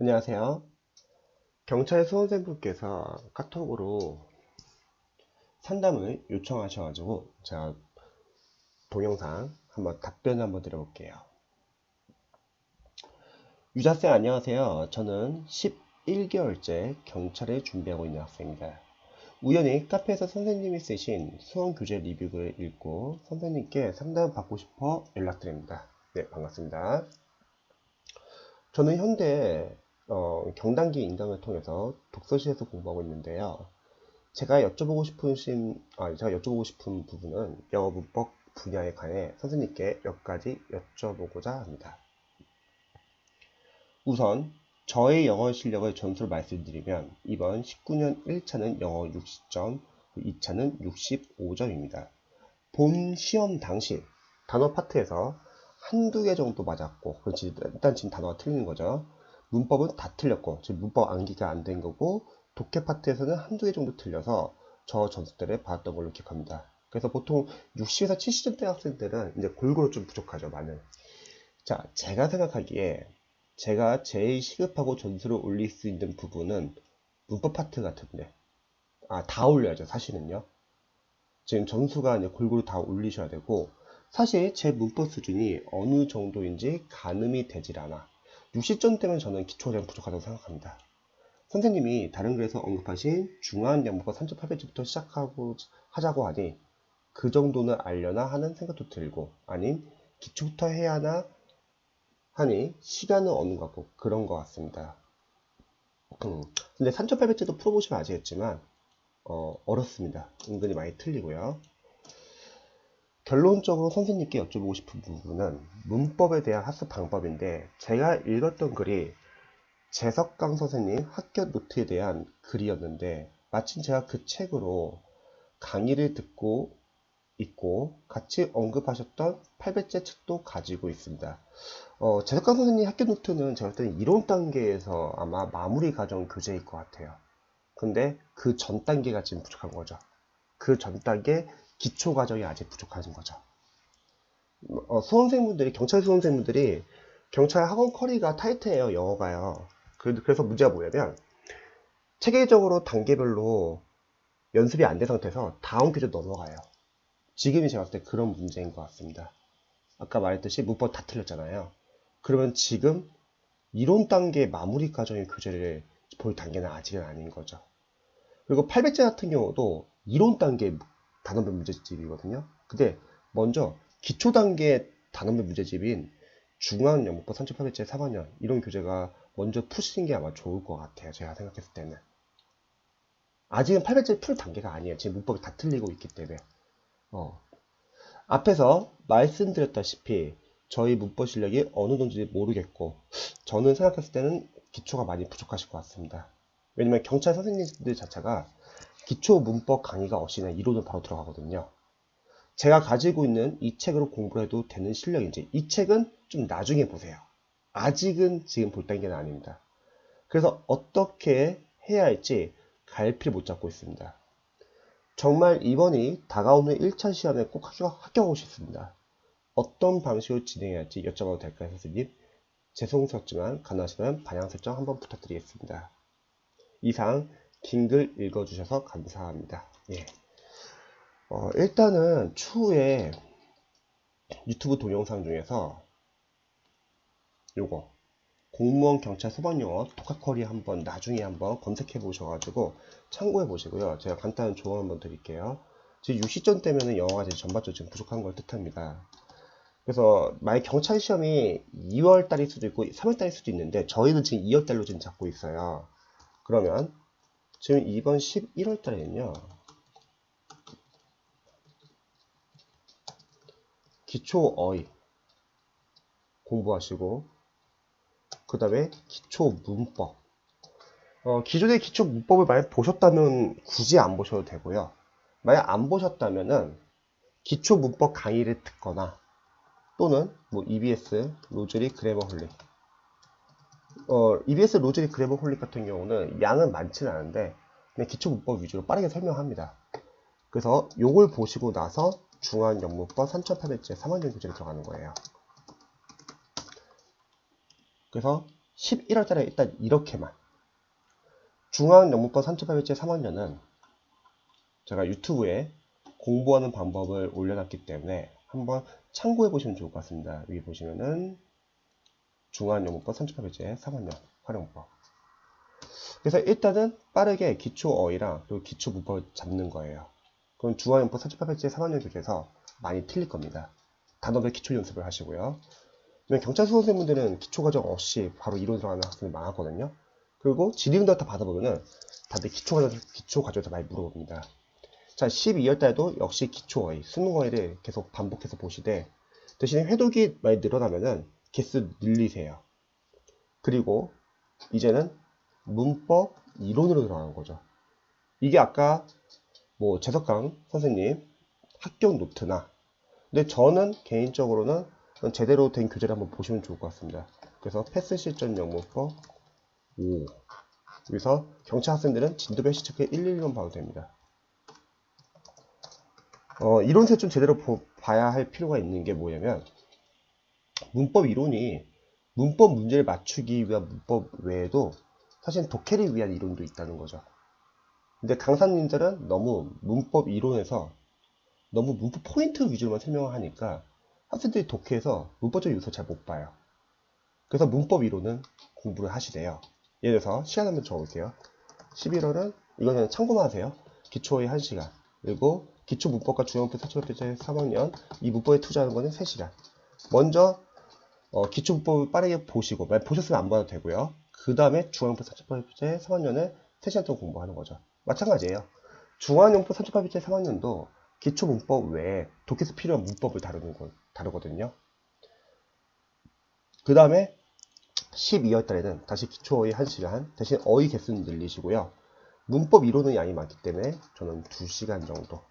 안녕하세요. 경찰 수험생분께서 카톡으로 상담을 요청하셔가지고 제가 동영상 한번 답변 한번 드려볼게요. 유자쌤 안녕하세요. 저는 11개월째 경찰에 준비하고 있는 학생입니다. 우연히 카페에서 선생님이 쓰신 수험교재 리뷰를 읽고 선생님께 상담을 받고 싶어 연락드립니다. 네, 반갑습니다. 저는 현재 경단기 인강을 통해서 독서실에서 공부하고 있는데요. 제가 여쭤보고 싶은 부분은 영어 문법 분야에 관해 선생님께 몇 가지 여쭤보고자 합니다. 우선 저의 영어 실력을 전수로 말씀드리면 이번 19년 1차는 영어 60점, 2차는 65점입니다. 본 시험 당시 단어 파트에서 한두 개 정도 맞았고, 그렇지, 일단 지금 단어가 틀리는 거죠. 문법은 다 틀렸고, 지금 문법 암기가 안 된 거고, 독해 파트에서는 한두 개 정도 틀려서 저 점수대를 받았던 걸로 기억합니다. 그래서 보통 60에서 70점대 학생들은 이제 골고루 좀 부족하죠, 많은. 자, 제가 생각하기에 제가 제일 시급하고 점수를 올릴 수 있는 부분은 문법 파트 같은데, 다 올려야죠, 사실은요. 지금 점수가 이제 골고루 다 올리셔야 되고, 사실 제 문법 수준이 어느 정도인지 가늠이 되질 않아. 60점대면 저는 기초가 부족하다고 생각합니다. 선생님이 다른 글에서 언급하신 중요한 영문과 3.8배지부터 시작하고 하자고 하니 그 정도는 알려나 하는 생각도 들고, 아님 기초부터 해야 하나 하니 시간은 어느 것 같고 그런 것 같습니다. 근데 3.8배지도 풀어보시면 아시겠지만 어렵습니다. 은근히 많이 틀리고요. 결론적으로 선생님께 여쭤보고 싶은 부분은 문법에 대한 학습 방법인데, 제가 읽었던 글이 재석강 선생님 학교 노트에 대한 글이었는데, 마침 제가 그 책으로 강의를 듣고 있고 같이 언급하셨던 8배째 책도 가지고 있습니다. 재석강 선생님 학교 노트는 제가 볼 때는 이론 단계에서 아마 마무리 과정 교재일 것 같아요. 근데 그 전 단계가 지금 부족한 거죠. 그 전 단계 기초 과정이 아직 부족한 거죠. 경찰 수험생분들이 경찰 학원 커리가 타이트해요, 영어가요. 그래서 문제가 뭐냐면, 체계적으로 단계별로 연습이 안 된 상태에서 다음 교재 넘어가요. 지금이 제가 봤을 때 그런 문제인 것 같습니다. 아까 말했듯이 문법 다 틀렸잖아요. 그러면 지금 이론 단계 마무리 과정의 교재를 볼 단계는 아직은 아닌 거죠. 그리고 800제 같은 경우도 이론 단계 단원별 문제집이거든요. 근데 먼저 기초 단계 단원별 문제집인 중앙영문법 3800제 3학년 이런 교재가 먼저 푸시는 게 아마 좋을 것 같아요. 제가 생각했을 때는. 아직은 800제 풀 단계가 아니에요. 지금 문법이 다 틀리고 있기 때문에. 앞에서 말씀드렸다시피 저희 문법 실력이 어느 정도인지 모르겠고, 저는 생각했을 때는 기초가 많이 부족하실 것 같습니다. 왜냐면 경찰 선생님들 자체가 기초 문법 강의가 없이는 이론을 바로 들어가거든요. 제가 가지고 있는 이 책으로 공부를 해도 되는 실력인지, 이 책은 좀 나중에 보세요. 아직은 지금 볼 단계는 아닙니다. 그래서 어떻게 해야 할지 갈피를 못 잡고 있습니다. 정말 이번이 다가오는 1차 시험에 꼭 합격하고 싶습니다. 어떤 방식으로 진행해야 할지 여쭤봐도 될까요, 선생님? 죄송스럽지만 가능하시면 반영 설정 한번 부탁드리겠습니다. 이상 긴 글 읽어주셔서 감사합니다. 예. 일단은 추후에 유튜브 동영상 중에서 요거 공무원 경찰 소방영어 독학커리 한번 나중에 한번 검색해 보셔가지고 참고해 보시고요. 제가 간단한 조언 한번 드릴게요. 지금 60점 때문에 영어가 전반적으로 지금 부족한 걸 뜻합니다. 그래서 만약 경찰 시험이 2월 달일 수도 있고 3월 달일 수도 있는데, 저희는 지금 2월 달로 지금 잡고 있어요. 그러면 지금 이번 11월 달에는요, 기초 어휘 공부하시고, 그 다음에 기초 문법. 기존의 기초 문법을 만약 보셨다면 굳이 안 보셔도 되고요. 만약 안 보셨다면은 기초 문법 강의를 듣거나, 또는 뭐 EBS 로즈리 그래머 홀릭, EBS 로즈리 그래머 홀릭 같은 경우는 양은 많지는 않은데 그냥 기초 문법 위주로 빠르게 설명합니다. 그래서 요걸 보시고 나서 중앙영문법 3800제 3학년 교재로 들어가는 거예요. 그래서 11월 달에 일단 이렇게만. 중앙영문법 3.8일째 3학년은 제가 유튜브에 공부하는 방법을 올려놨기 때문에 한번 참고해 보시면 좋을 것 같습니다. 여기 보시면은 중앙영문법 3.8일째 3학년 활용법. 그래서 일단은 빠르게 기초 어휘랑 그리고 기초 문법을 잡는 거예요. 그럼 중앙영문법 3.8일째 3학년 교재에서 많이 틀릴 겁니다. 단어별 기초 연습을 하시고요. 경찰 수험생분들은 기초 과정 없이 바로 이론 들어가는 학생이 많았거든요. 그리고 질의응답 받아보면은 다들 기초 과정에서 많이 물어봅니다. 자, 12월 달에도 역시 기초 어휘, 수능 어휘를 계속 반복해서 보시되 대신에 회독이 많이 늘어나면은 개수 늘리세요. 그리고 이제는 문법 이론으로 들어가는 거죠. 이게 아까 뭐 재석강 선생님 합격 노트나 근데 저는 개인적으로는 제대로 된 교재를 한번 보시면 좋을 것 같습니다. 그래서 패스 실전 영문법 5 여기서 경찰 학생들은 진도별 시체크 111만 봐도 됩니다. 이론서 좀 제대로 봐야 할 필요가 있는 게 뭐냐면 문법 이론이 문법 문제를 맞추기 위한 문법 외에도 사실 독해를 위한 이론도 있다는 거죠. 근데 강사님들은 너무 문법 이론에서 너무 문법 포인트 위주로만 설명을 하니까 학생들이 독해에서 문법적 요소 잘 못 봐요. 그래서 문법 이론은 공부를 하시래요. 예를 들어서 시간 한번 적어볼게요. 11월은 이거는 참고만 하세요. 기초의 1시간 그리고 기초 문법과 중요문법 4.5일째 3학년 이 문법에 투자하는 거는 3시간. 먼저 기초 문법을 빠르게 보시고 보셨으면 안 봐도 되고요. 그 다음에 중앙문법 4.8일째 3학년을 3시간 동안 공부하는 거죠. 마찬가지예요. 중앙문법 3.8일째 3학년도 기초 문법 외에 독해에서 필요한 문법을 다루거든요. 그 다음에 12월 달에는 다시 기초 어휘 1시간 대신 어휘 개수는 늘리시고요. 문법 이론은 양이 많기 때문에 저는 2시간 정도.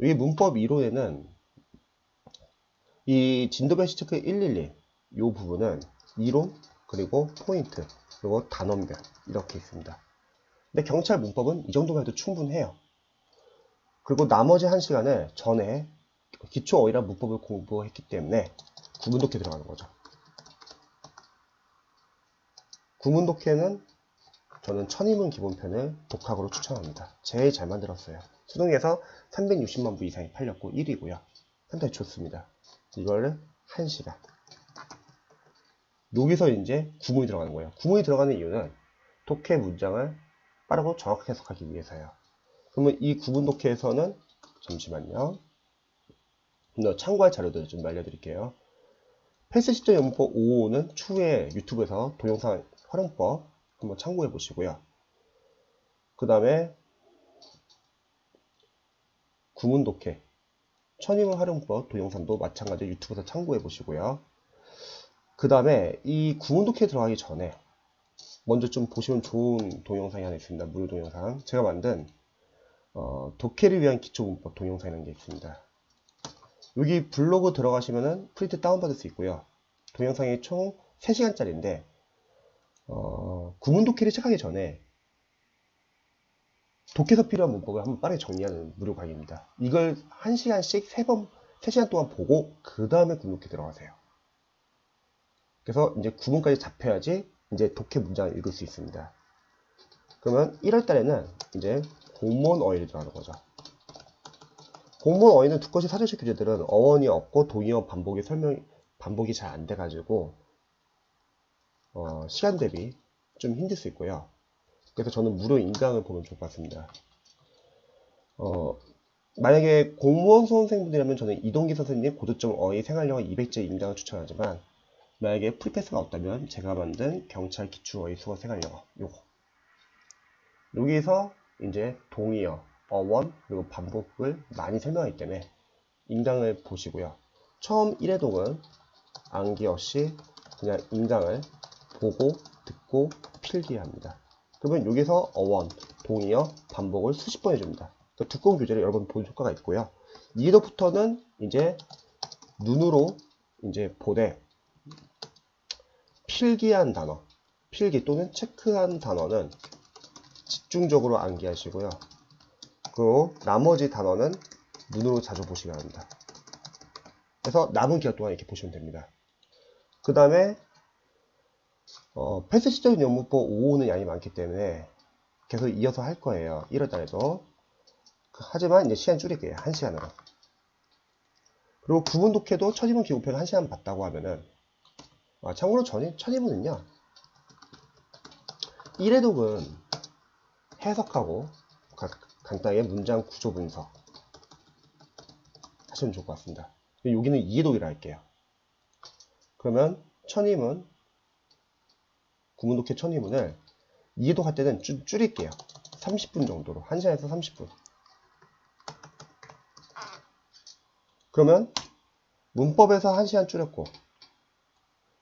이 문법 이론에는 이 진도별 시체크 111 이 부분은 이론 그리고 포인트 그리고 단원별 이렇게 있습니다. 근데 경찰 문법은 이 정도만 해도 충분해요. 그리고 나머지 1시간을 전에 기초 어휘랑 문법을 공부했기 때문에 구문독해 들어가는 거죠. 구문독해는 저는 천인문 기본편을 독학으로 추천합니다. 제일 잘 만들었어요. 수능에서 360만 부 이상이 팔렸고 1위고요. 상당히 좋습니다. 이거를 1시간. 여기서 이제 구문이 들어가는 거예요. 구문이 들어가는 이유는 독해 문장을 빠르고 정확하게 해석하기 위해서요. 그러면 이 구문 독해에서는 잠시만요. 참고할 자료들을 좀 알려드릴게요. 패스 시점 영문법 5는 추후에 유튜브에서 동영상 활용법 한번 참고해 보시고요. 그 다음에 구문 독해 천인문 활용법 동영상도 마찬가지로 유튜브에서 참고해 보시고요. 그 다음에 이 구문 독해에 들어가기 전에 먼저 좀 보시면 좋은 동영상이 하나 있습니다. 무료 동영상. 제가 만든 독해를 위한 기초문법 동영상이라는 게 있습니다. 여기 블로그 들어가시면은 프린트 다운받을 수 있고요. 동영상이 총 3시간짜리인데 구문 독해를 시작하기 전에 독해서 필요한 문법을 한번 빠르게 정리하는 무료 강의입니다. 이걸 1시간씩 3시간 동안 보고 그 다음에 구문 독해 들어가세요. 그래서 이제 구문까지 잡혀야지 이제 독해 문장을 읽을 수 있습니다. 그러면 1월 달에는 이제 공무원 어휘를 들어가는 거죠. 공무원 어휘는 두꺼시 사전식 교재들은 어원이 없고 동의어 반복이 잘 안 돼가지고 시간 대비 좀 힘들 수 있고요. 그래서 저는 무료 인강을 보면 좋을 것 같습니다. 만약에 공무원 수험생분들이라면 저는 이동기 선생님 고득점 어휘 생활영어 200제 인강을 추천하지만 만약에 프리패스가 없다면 제가 만든 경찰 기출 어휘 수어 생활영어 요거 여기서 이제 동의어, 어원 그리고 반복을 많이 설명하기 때문에 인강을 보시고요. 처음 1회독은 암기 없이 그냥 인강을 보고 듣고 필기합니다. 그러면 여기서 어원, 동의어, 반복을 수십 번 해줍니다. 그러니까 두꺼운 교재를 여러 번 보는 효과가 있고요. 2회독부터는 이제 눈으로 이제 보되 필기한 단어, 필기 또는 체크한 단어는 집중적으로 암기하시고요. 그리고 나머지 단어는 눈으로 자주 보시기 바랍니다. 그래서 남은 기간 동안 이렇게 보시면 됩니다. 그 다음에 패스 시절 영문법 5호는 양이 많기 때문에 계속 이어서 할 거예요. 1월달에도. 하지만 이제 시간 줄일게요. 1시간으로. 그리고 구문 독해도 첫입문 기고편을 1시간 봤다고 하면은, 참고로 첫입문은요, 1회독은 해석하고 간단하게 문장 구조 분석 하시면 좋을 것 같습니다. 여기는 2회독이라 할게요. 그러면 첫입문, 구문 독해 첫입문을 2회독 할 때는 줄일게요. 30분 정도로. 1시간에서 30분. 그러면 문법에서 1시간 줄였고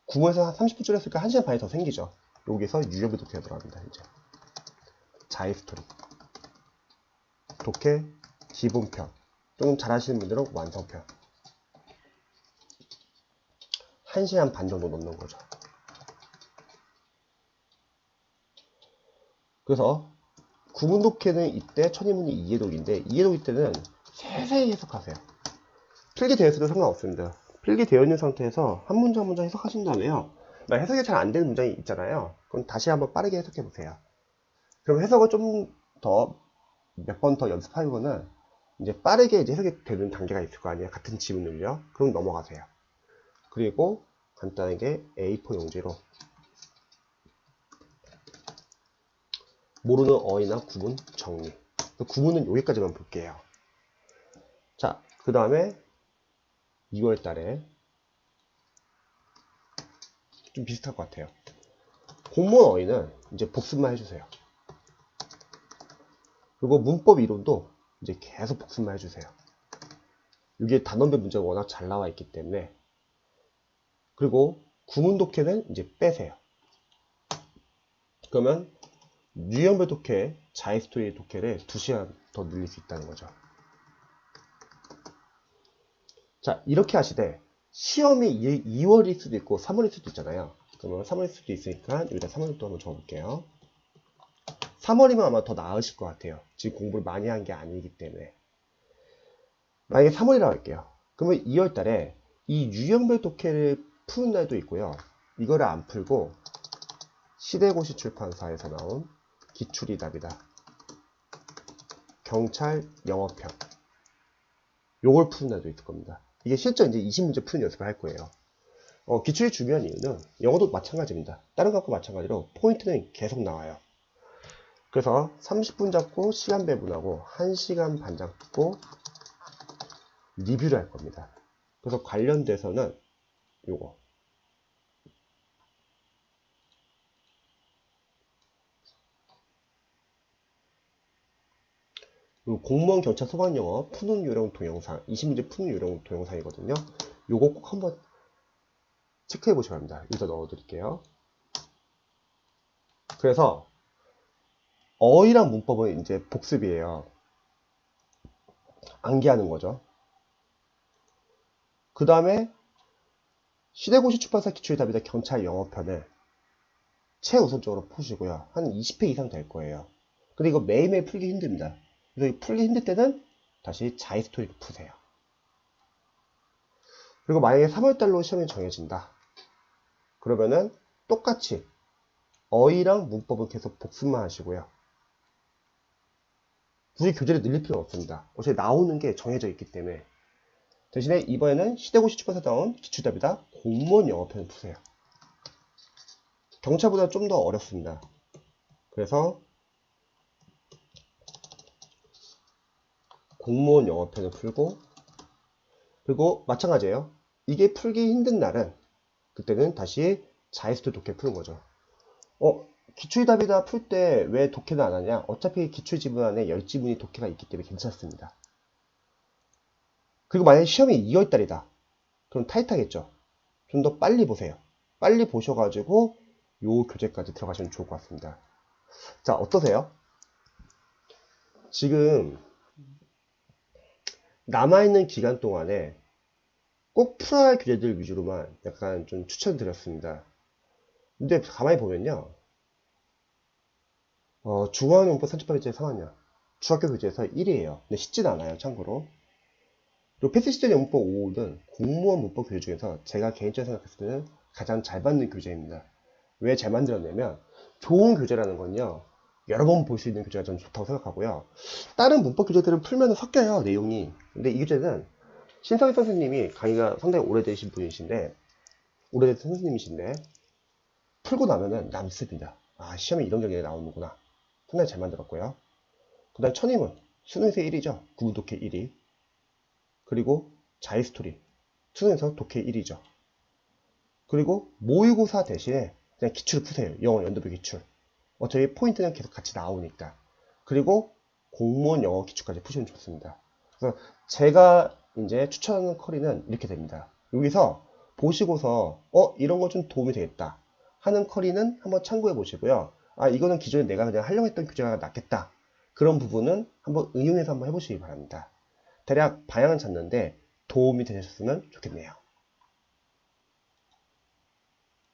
구문에서 30분 줄였으니까 1시간 반이 더 생기죠. 여기서 유형별 독해가 들어갑니다. 이제 자이스토리 독해 기본편, 좀 잘하시는 분들은 완성편. 1시간 반 정도 넣는 거죠. 그래서 구문 독해는 이때 첫입문이 2회독인데 2회독일 때는 세세히 해석하세요. 필기되어 있어도 상관없습니다. 필기되어 있는 상태에서 한 문장 한 문장 해석하신 다음에요. 해석이 잘 안 되는 문장이 있잖아요. 그럼 다시 한번 빠르게 해석해 보세요. 그럼 해석을 좀 더 몇 번 더 연습하고는 이제 빠르게 이제 해석이 되는 단계가 있을 거 아니에요. 같은 지문을요. 그럼 넘어가세요. 그리고 간단하게 A4 용지로 모르는 어휘나 구문 정리. 구문은 여기까지만 볼게요. 자, 그 다음에 2월 달에 좀 비슷할 것 같아요. 공무원 어휘는 이제 복습만 해주세요. 그리고 문법 이론도 이제 계속 복습만 해주세요. 이게 단원별 문제가 워낙 잘 나와 있기 때문에. 그리고 구문 독해는 이제 빼세요. 그러면 유형별 독해, 자이스토리 독해를 2시간 더 늘릴 수 있다는 거죠. 자, 이렇게 하시되 시험이 2월일 수도 있고 3월일 수도 있잖아요. 그러면 3월일 수도 있으니까 여기다 3월도 한번 적어볼게요. 3월이면 아마 더 나으실 것 같아요. 지금 공부를 많이 한 게 아니기 때문에. 만약에 3월이라고 할게요. 그러면 2월 달에 이 유형별 독해를 푸는 날도 있고요. 이거를 안 풀고 시대고시 출판사에서 나온 기출이 답이다. 경찰 영어편. 요걸 푸는 날도 있을 겁니다. 이게 실제 이제 20문제 푸는 연습을 할 거예요. 기출이 중요한 이유는 영어도 마찬가지입니다. 다른 것과 마찬가지로 포인트는 계속 나와요. 그래서 30분 잡고 시간 배분하고 1시간 반 잡고 리뷰를 할 겁니다. 그래서 관련돼서는 요거 공무원 경찰 소방영어 푸는 요령 동영상 20문제 푸는 요령 동영상이거든요. 요거 꼭 한번 체크해 보셔야 합니다. 여기다 넣어 드릴게요. 그래서 어휘랑 문법은 이제 복습이에요. 암기하는 거죠. 그 다음에 시대고시 출판사 기출이 답이다 경찰 영어편을 최우선적으로 푸시고요. 한 20회 이상 될 거예요. 근데 이거 매일매일 풀기 힘듭니다. 그래서 풀기 힘들 때는 다시 자이스토리를 푸세요. 그리고 만약에 3월달로 시험이 정해진다. 그러면은 똑같이 어휘랑 문법은 계속 복습만 하시고요. 굳이 교재를 늘릴 필요는 없습니다. 어차피 나오는 게 정해져 있기 때문에. 대신에 이번에는 시대고시 출판사 나온 기출답이다 공무원 영어편을 푸세요. 경찰보다 좀 더 어렵습니다. 그래서 공무원 영어편을 풀고, 그리고 마찬가지예요. 이게 풀기 힘든 날은 그때는 다시 자이스토리 독해 푸는 거죠. 기출답이다 풀 때 왜 독해는 안 하냐? 어차피 기출지문 안에 10지문이 독해가 있기 때문에 괜찮습니다. 그리고 만약에 시험이 2월달이다. 그럼 타이트하겠죠? 좀 더 빨리 보세요. 빨리 보셔가지고 요 교재까지 들어가시면 좋을 것 같습니다. 자, 어떠세요? 지금 남아있는 기간 동안에 꼭 풀어야 할 교재들 위주로만 약간 좀 추천드렸습니다. 근데 가만히 보면요. 중앙용법 38페이지에 3학년 중학교 교재에서 1위에요. 근데 쉽진 않아요, 참고로. 그리고 패스 시절 영문법 5는 공무원 문법 교재 중에서 제가 개인적으로 생각했을 때는 가장 잘 받는 교재입니다. 왜 잘 만들었냐면 좋은 교재라는 건요. 여러 번 볼 수 있는 교재가 전 좋다고 생각하고요. 다른 문법 교재들은 풀면 섞여요, 내용이. 근데 이 교재는 신성희 선생님이 강의가 상당히 오래되신 분이신데, 오래된 선생님이신데, 풀고 나면은 남습니다. 아, 시험에 이런 경우에 나오는구나. 상당히 잘 만들었고요. 그 다음 천인문, 수능에서 1위죠. 구문 독해 1위. 그리고 자유스토리, 수능에서 독해 1위죠. 그리고 모의고사 대신에 그냥 기출을 푸세요. 영어 연도별 기출. 어차피 포인트는 계속 같이 나오니까. 그리고 공무원 영어 기출까지 푸시면 좋습니다. 그래서 제가 이제 추천하는 커리는 이렇게 됩니다. 여기서 보시고서 이런 거 좀 도움이 되겠다 하는 커리는 한번 참고해 보시고요. 아, 이거는 기존에 내가 그냥 하려고 했던 교재가 낫겠다. 그런 부분은 한번 응용해서 한번 해보시기 바랍니다. 대략 방향은 잡는데 도움이 되셨으면 좋겠네요.